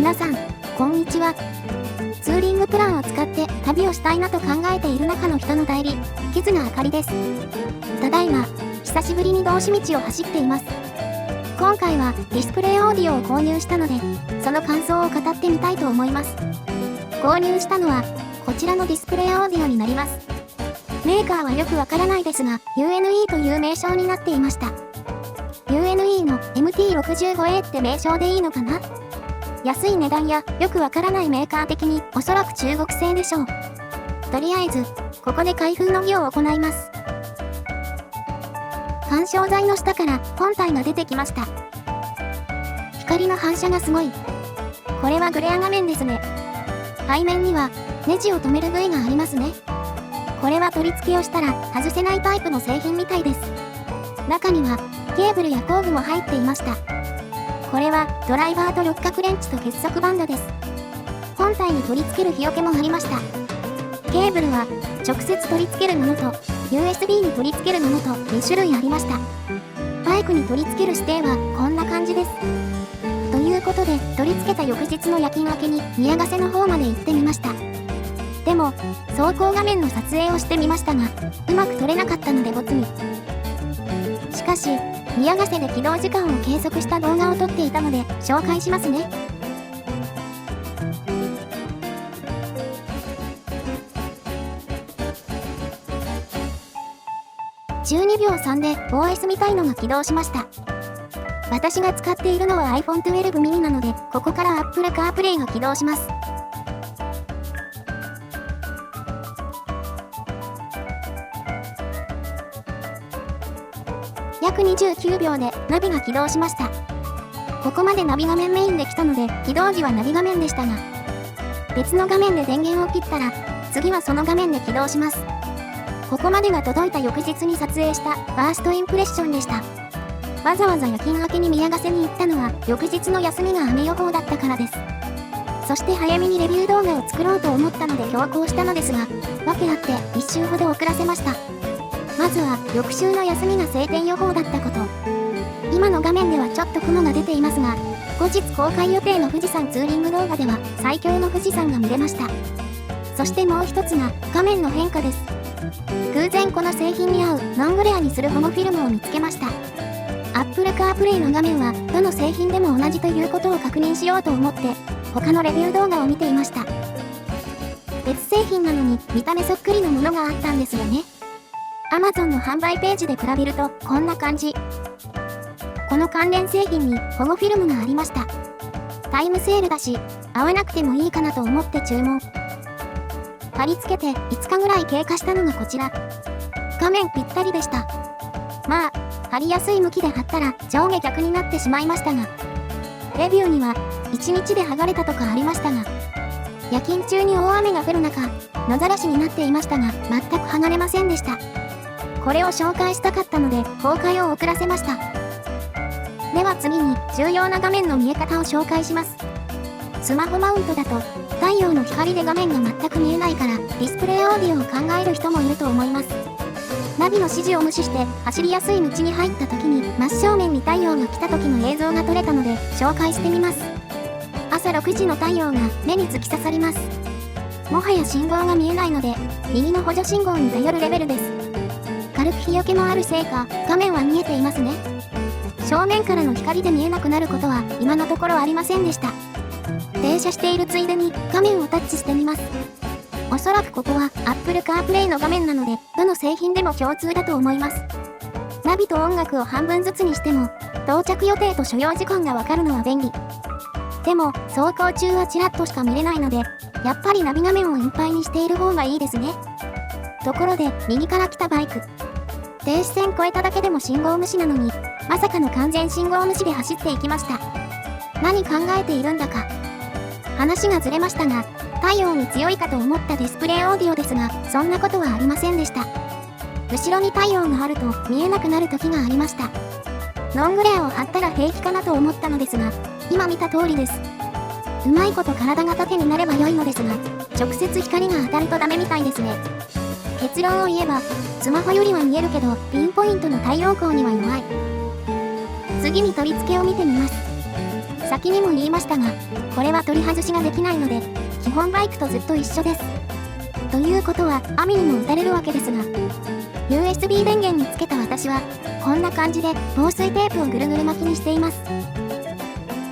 皆さん、こんにちは。ツーリングプランを使って旅をしたいなと考えている中の人の代理、木津あかりです。ただいま、久しぶりに道志道を走っています。今回はディスプレイオーディオを購入したので、その感想を語ってみたいと思います。購入したのは、こちらのディスプレイオーディオになります。メーカーはよくわからないですが、UNE という名称になっていました。UNE の MT65A って名称でいいのかな？安い値段やよくわからないメーカー的におそらく中国製でしょう。とりあえず、ここで開封の儀を行います。緩衝材の下から本体が出てきました。光の反射がすごい。これはグレア画面ですね。背面にはネジを留める部位がありますね。これは取り付けをしたら外せないタイプの製品みたいです。中にはケーブルや工具も入っていました。これはドライバーと六角レンチと結束バンドです。本体に取り付ける日よけもありました。ケーブルは直接取り付けるものと USB に取り付けるものと2種類ありました。バイクに取り付ける指定はこんな感じです。ということで取り付けた翌日の夜勤明けに宮ヶ瀬の方まで行ってみました。でも走行画面の撮影をしてみましたがうまく撮れなかったのでボツに。しかし宮ヶ瀬で起動時間を計測した動画を撮っていたので紹介しますね。12秒3で OS みたいのが起動しました。私が使っているのは iPhone 12 mini なのでここから Apple CarPlay が起動します。約29秒でナビが起動しました。ここまでナビ画面メインで来たので起動時はナビ画面でしたが、別の画面で電源を切ったら次はその画面で起動します。ここまでが届いた翌日に撮影したファーストインプレッションでした。わざわざ夜勤明けに宮ヶ瀬に行ったのは翌日の休みが雨予報だったからです。そして早めにレビュー動画を作ろうと思ったので強行したのですが、訳あって1週ほど遅らせました。まずは翌週の休みが晴天予報だったこと。今の画面ではちょっと雲が出ていますが、後日公開予定の富士山ツーリング動画では最強の富士山が見れました。そしてもう一つが画面の変化です。偶然この製品に合うノングレアにする保護フィルムを見つけました。Apple CarPlay の画面はどの製品でも同じということを確認しようと思って他のレビュー動画を見ていました。別製品なのに見た目そっくりのものがあったんですよね。Amazon の販売ページで比べるとこんな感じ。この関連製品に保護フィルムがありました。タイムセールだし合わなくてもいいかなと思って注文。貼り付けて5日ぐらい経過したのがこちら。画面ぴったりでした。まあ貼りやすい向きで貼ったら上下逆になってしまいましたが、レビューには1日で剥がれたとかありましたが、夜勤中に大雨が降る中野ざらしになっていましたが全く剥がれませんでした。これを紹介したかったので公開を遅らせました。では次に重要な画面の見え方を紹介します。スマホマウントだと太陽の光で画面が全く見えないからディスプレイオーディオを考える人もいると思います。ナビの指示を無視して走りやすい道に入った時に真正面に太陽が来た時の映像が撮れたので紹介してみます。朝6時の太陽が目に突き刺さります。もはや信号が見えないので右の補助信号に頼るレベルです。軽く日よけもあるせいか画面は見えていますね。正面からの光で見えなくなることは今のところありませんでした。停車しているついでに画面をタッチしてみます。おそらくここは Apple CarPlay の画面なのでどの製品でも共通だと思います。ナビと音楽を半分ずつにしても到着予定と所要時間がわかるのは便利。でも走行中はちらっとしか見れないのでやっぱりナビ画面をいっぱいにしている方がいいですね。ところで右から来たバイク。停止線越えただけでも信号無視なのにまさかの完全信号無視で走っていきました。何考えているんだか。話がずれましたが太陽に強いかと思ったディスプレイオーディオですがそんなことはありませんでした。後ろに太陽があると見えなくなる時がありました。ノングレアを貼ったら平気かなと思ったのですが今見た通りです。うまいこと体が縦になれば良いのですが直接光が当たるとダメみたいですね。結論を言えばスマホよりは見えるけどピンポイントの太陽光には弱い。次に取り付けを見てみます。先にも言いましたが、これは取り外しができないので、基本バイクとずっと一緒です。ということは、網にも打たれるわけですが、USB 電源につけた私は、こんな感じで防水テープをぐるぐる巻きにしています。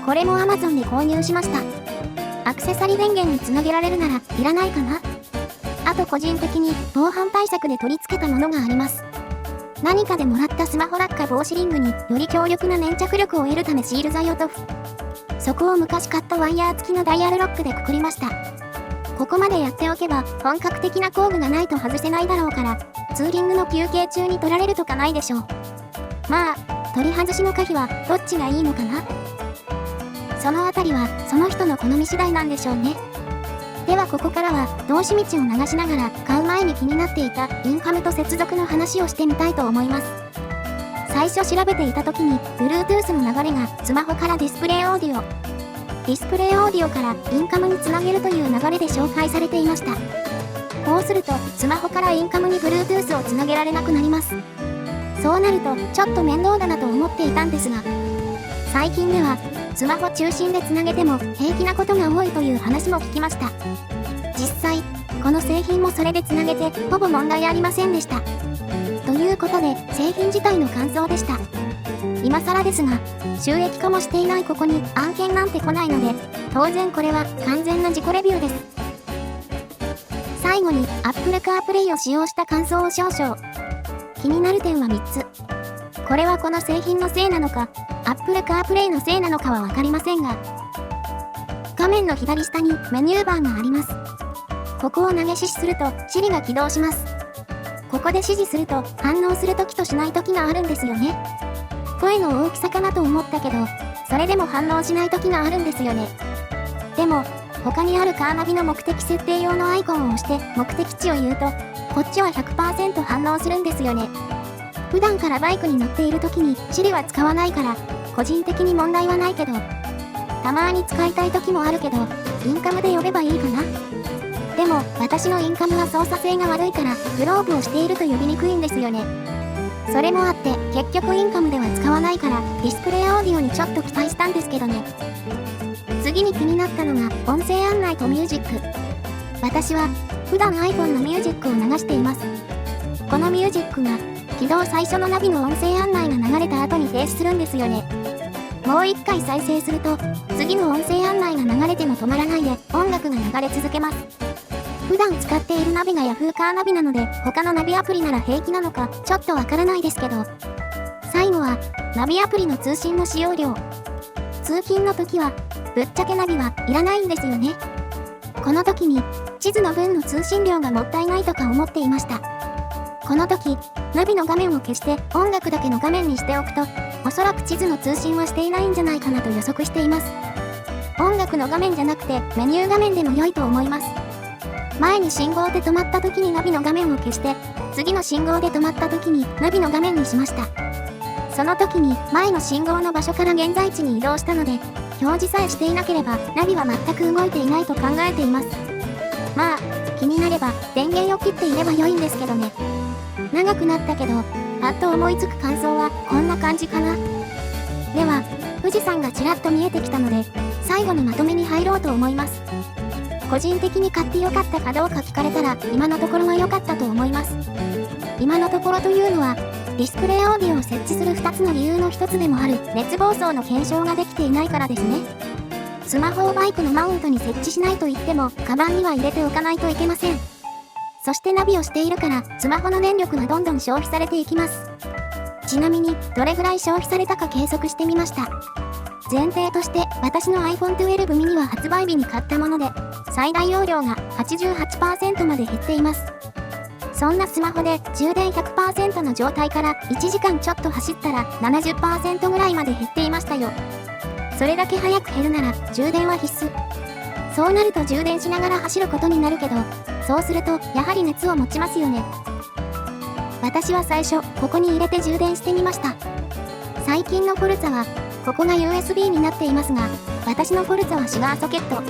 これも Amazon で購入しました。アクセサリー電源につなげられるならいらないかな。あと個人的に防犯対策で取り付けたものがあります。何かでもらったスマホ落下防止リングにより強力な粘着力を得るためシール剤を塗布。そこを昔買ったワイヤー付きのダイヤルロックでくくりました。ここまでやっておけば本格的な工具がないと外せないだろうから、ツーリングの休憩中に取られるとかないでしょう。まあ、取り外しの可否はどっちがいいのかな。そのあたりはその人の好み次第なんでしょうね。ではここからは通し道を流しながら買う前に気になっていたインカムと接続の話をしてみたいと思います。最初調べていた時に Bluetooth の流れがスマホからディスプレイオーディオ、ディスプレイオーディオからインカムにつなげるという流れで紹介されていました。こうするとスマホからインカムに Bluetooth をつなげられなくなります。そうなるとちょっと面倒だなと思っていたんですが、最近ではスマホ中心でつなげても平気なことが多いという話も聞きました。実際この製品もそれでつなげてほぼ問題ありませんでした。ということで製品自体の感想でした。今更ですが、収益化もしていないここに案件なんて来ないので、当然これは完全な自己レビューです。最後に Apple CarPlay を使用した感想を少々。気になる点は3つ。これはこの製品のせいなのか、Apple CarPlay のせいなのかはわかりませんが、画面の左下にメニューバーがあります。ここを投げ指示すると Siri が起動します。ここで指示すると反応するときとしないときがあるんですよね。声の大きさかなと思ったけど、それでも反応しないときがあるんですよね。でも、他にあるカーナビの目的設定用のアイコンを押して目的地を言うと、こっちは 100% 反応するんですよね。普段からバイクに乗っているときに Siri は使わないから、個人的に問題はないけど、たまーに使いたいときもあるけど、インカムで呼べばいいかな。でも、私のインカムは操作性が悪いから、グローブをしていると呼びにくいんですよね。それもあって、結局インカムでは使わないから、ディスプレイオーディオにちょっと期待したんですけどね。次に気になったのが、音声案内とミュージック。私は、普段 iPhone のミュージックを流しています。このミュージックが、起動最初のナビの音声案内が流れた後に停止するんですよね。もう一回再生すると、次の音声案内が流れても止まらないで、音楽が流れ続けます。普段使っているナビが Yahoo カーナビなので、他のナビアプリなら平気なのか、ちょっとわからないですけど。最後は、ナビアプリの通信の使用量。通勤の時は、ぶっちゃけナビはいらないんですよね。この時に、地図の分の通信量がもったいないとか思っていました。この時、ナビの画面を消して音楽だけの画面にしておくと、おそらく地図の通信はしていないんじゃないかなと予測しています。音楽の画面じゃなくてメニュー画面でも良いと思います。前に信号で止まった時にナビの画面を消して、次の信号で止まった時にナビの画面にしました。その時に前の信号の場所から現在地に移動したので、表示さえしていなければナビは全く動いていないと考えています。まあ、気になれば電源を切っていれば良いんですけどね。長くなったけど、パッと思いつく感想はこんな感じかな。では、富士山がちらっと見えてきたので、最後のまとめに入ろうと思います。個人的に買って良かったかどうか聞かれたら、今のところは良かったと思います。今のところというのは、ディスプレイオーディオを設置する2つの理由の1つでもある熱暴走の検証ができていないからですね。スマホをバイクのマウントに設置しないと言っても、カバンには入れておかないといけません。そしてナビをしているから、スマホの電力がどんどん消費されていきます。ちなみに、どれぐらい消費されたか計測してみました。前提として、私の iPhone 12 mini は発売日に買ったもので、最大容量が 88% まで減っています。そんなスマホで充電 100% の状態から1時間ちょっと走ったら 70% ぐらいまで減っていましたよ。それだけ早く減るなら充電は必須。そうなると充電しながら走ることになるけど、そうするとやはり熱を持ちますよね。私は最初ここに入れて充電してみました。最近のフォルツァはここが USB になっていますが、私のフォルツァはシガーソケット。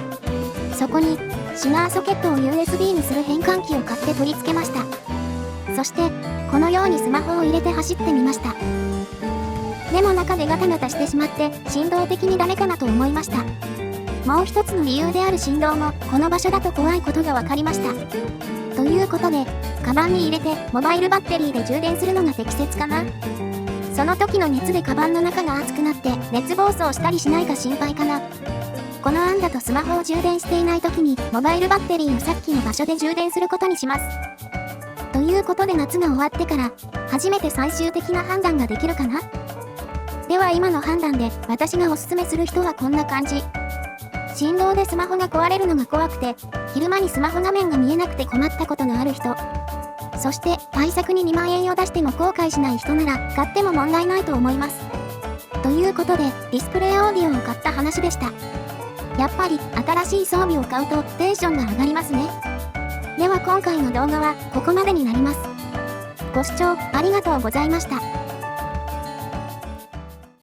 そこにシガーソケットを USB にする変換器を買って取り付けました。そしてこのようにスマホを入れて走ってみました。でも中でガタガタしてしまって振動的にダメかなと思いました。もう一つの理由である振動もこの場所だと怖いことが分かりました。ということで、カバンに入れてモバイルバッテリーで充電するのが適切かな。その時の熱でカバンの中が熱くなって熱暴走したりしないか心配かな。この案だとスマホを充電していない時にモバイルバッテリーをさっきの場所で充電することにします。ということで夏が終わってから初めて最終的な判断ができるかな。では今の判断で私がおすすめする人はこんな感じ。振動でスマホが壊れるのが怖くて昼間にスマホ画面が見えなくて困ったことのある人、そして対策に2万円を出しても後悔しない人なら買っても問題ないと思います。ということでディスプレイオーディオを買った話でした。やっぱり新しい装備を買うとテンションが上がりますね。では今回の動画はここまでになります。ご視聴ありがとうございました。